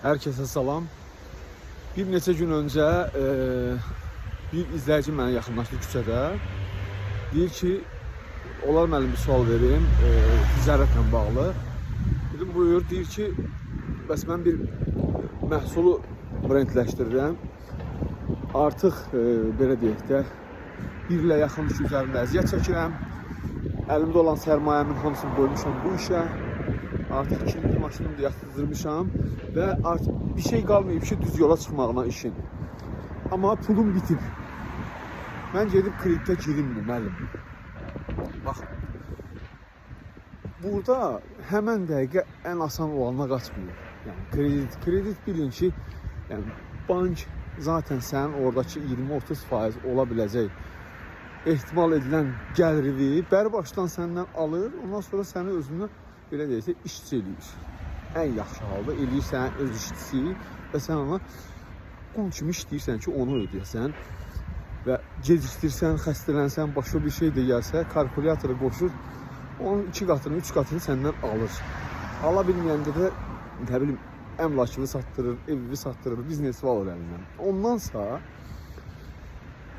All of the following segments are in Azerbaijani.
Herkese salam. Bir neçə gün öncə bir izləyici mənə yaxınlaşdı küçədə. Deyir ki, olar mənim bir sual verim ticarətlə bağlı. Dedim buyur. Deyir ki, bəs mən bir məhsulu brendləşdirirəm. Artıq belə deyək də 1 ilə yaxın iş üzərində əziyyət çəkirəm. Əlimdə olan sərmayəmin hamısını qoymuşam bu işə. Artıq ikinci maşınımı da yaxdırmışam və artıq bir şey qalmayıb ki, düz yola çıxmağına işin. Amma pulum bitib. Mən gedib kreditə girimmi, müəllim? Bax, burada həmən dəqiqə ən asan olanına qaçmıyor. Yəni kredit bilin ki, yəni bank zaten sən oradakı 20-30% ola biləcək ehtimal edilən gəliri bərbaşdan səndən alır, ondan sonra səni özünü belə deyək, işçi eləyir. Ən yaxşı halda eləyir sən öz işçisi və sən ona qul kimi işləyirsən ki, onu ödəyəsən və gecikdirsən, xəstələnsən, başqa bir şey də gəlsə, kalkulyatora qoşur, onun 2 qatını, 3 qatını səndən alır. Ala bilməyəndə də, nə bilim, əmlakını satdırır, evi satdırır, biznesi alır əlindən. Ondansa,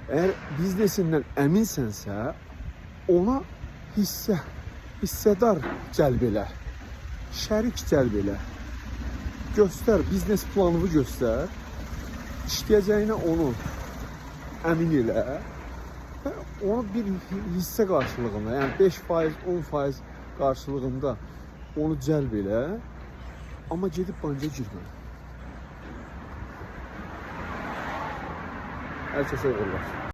əgər biznesindən əminsənsə, ona hissədar cəlb elə, şərik cəlb elə, göstər, biznes planını göstər, işləyəcəyinə onu əmin elə və onu bir hissə qarşılığında, yəni 5%, 10% qarşılığında onu cəlb elə, amma gedib banka girmə. Hər kəsə uğurlar.